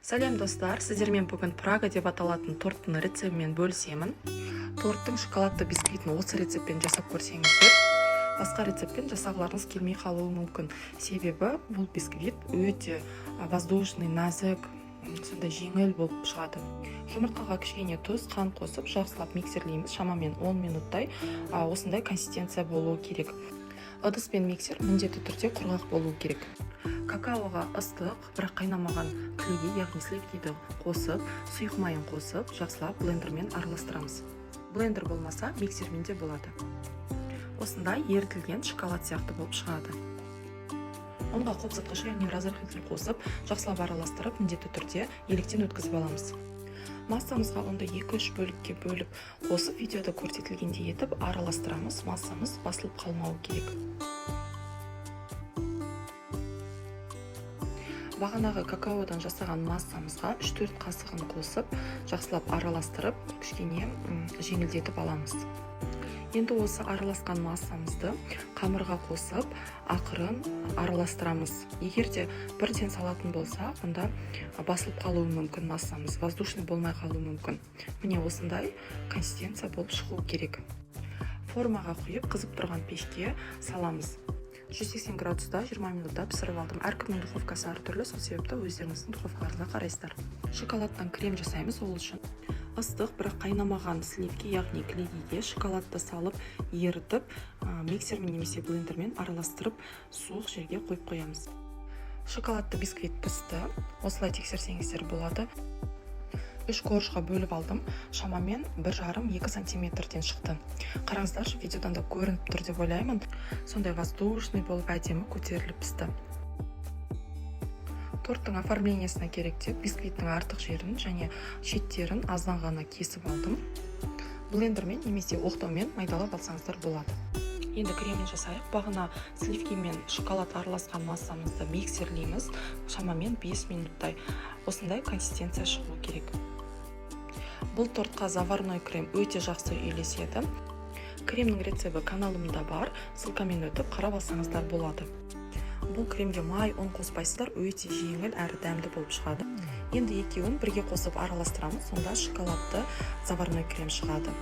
Сәлем достар, сіздермен бүгін Прага деп аталатын торттың рецептімен бөлісемін. Торттың шоколадты бисквитін осы рецептпен жасап көрсеңіздер, басқа рецептпен жасағыларыңыз келмей қалуы мүмкін. Себебі бұл бисквит өте воздушный, нәзік, сондай жеңіл болып шығады. Жұмыртқаға кішкене тұз, қант қосып, жақсылап миксерлейміз. Шамамен 10 минуттай осындай консистенция болуы керек. Ыдыс пен миксер міндетті түрде құрғақ болуы керек. Какаоға ыстық, бірақ қайнамаған клейге, яғни сливкиді қосып, сұйық майын қосып, жақсылап блендермен араластырамыз. Блендер болмаса, миксермен де болады. Осындай ерітілген шоколад сияқты болып шығады. Онға қобызытқыш яғни разрыхлитель қосып, жақсылап араластырып, міндетті түрде електен өткізіп аламыз. Массамызға онда 2-3 бөлікке бөліп қосып, видеода көрсетілгендей етіп араластырамыз. Массамыз басылып қалмауы керек. Бағанағы какаодан жасаған массамызға 3-4 қасығын қосып, жақсылап араластырып, кішкене жеңілдетіп аламыз. Енді осы араласқан массамызды қамырға қосып, ақырын араластырамыз. Егер де бірден салатын болса, онда басылып қалуы мүмкін массамыз, воздушный болмай қалуы мүмкін. Міне осындай консистенция болып шығу керек. Формаға құйып, қызып тұрған пешке саламыз. 180 градуста 20 минутта пісіріп алдым. Әркімнің духовкасы әртүрлі, сол себепті өздеріңіздің духовкаларына қарайсыздар. Шоколадтан крем жасаймыз, ол үшін ыстық, бірақ қайнамаған сливки, яғни клейгеге шоколадты салып, ерітіп, миксермен немесе блендермен араластырып, суық жерге қойып қоямыз. Шоколадты бисквит пісті. Осылай тексерсеңіздер болады. 3 коржға бөліп алдым. Шамамен 1,5-2 сантиметрден шықты. Қараңыздаршы, видеодан да көрініп тұр деп ойлаймын. Сондай воздушный болып әдемі көтеріліп пісті. Торттың оформлениясына керек деп бисквиттің артық жерін және шеттерін аздан ғана кесіп алдым. Блендермен немесе оқтаумен майдалап алсаңыздар болады. Енді кремін жасайық. Бағана сливки мен шоколад араласқан массамызды миксерлейміз. Шамамен 5 минуттай. Осындай консистенция шығу керек. Бұл тортқа заварной крем өте жақсы үйлеседі. Кремнің рецебті каналымда бар, ссылкамен өтіп қарап алсаңыздар болады. Бұл кремге май, ұн қоспайсыздар, өте жеңіл әрі дәмді болып шығады. Енді екеуін бірге қосып араластырамыз, сонда шоколадты заварной крем шығады.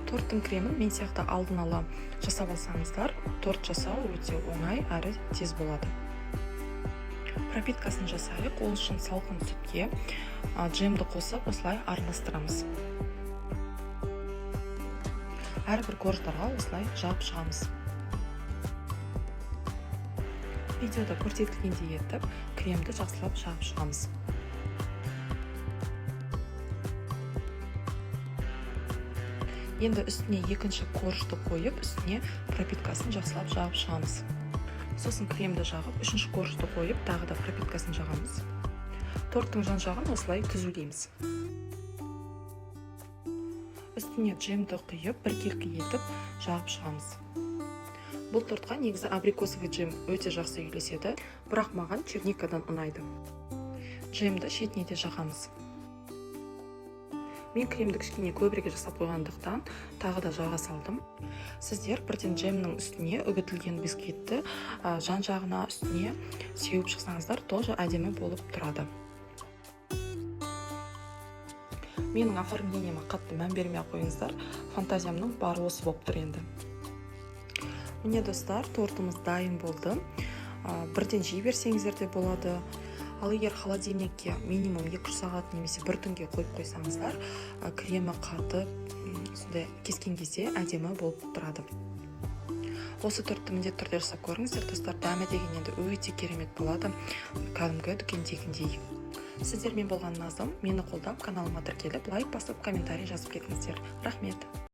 Торттың кремін мен сияқты алдын ала жасап алсаңыздар, торт жасау өте оңай әрі тез болады. Пропиткасын жасайық. Ол үшін салқын сүтке джемді қосып, осылай араластырамыз. Әрбір корждарға осылай жағып шығамыз. Видеода көрсетілгендей етіп, кремді жақсылап жағып шығамыз. Енді үстіне екінші коржды қойып, үстіне пропиткасын жақсылап жағып шығамыз. Сосын кремді жағып, үшінші коржды қойып, тағы да пропиткасын жағамыз. Торттың жан жағын осылай түзулейміз. Үстіне джемді құйып, біркелкі етіп, жағып шығамыз. Бұл тортқа негізі абрикосовый джем өте жақсы үйлеседі, бірақ маған черникадан ұнайды. Джемді шетіне де жағамыз. Мен кремді кішкене көбірек жасап қойғандықтан тағы да жаға салдым. Сіздер бірден джемнің үстіне үгітілген бисквитті жан жағына үстіне сеуіп шықсаңыздар, тоже әдемі болып тұрады. Менің оформлениеме қатты мән бермей қойыңыздар, фантазиямның бары осы болып тұр енді. Міне достар, тортымыз дайын болды. Бірден жей берсеңіздер де болады. Ал егер холодильникке минимум 2 сағат немесе 1 түнге қойып қойсаңыздар, кремі қатып, сондай кескен кезде әдемі болып тұрады. Осы тортты міндетті түрде жасап көріңіздер, достар, дәмі деген енді өте керемет болады, кәдімгі дүкендегіндей. Сіздермен болған Назым, мені қолдап, каналыма тіркеліп, лайк басып, комментарий жазып кетіңіздер. Рахмет.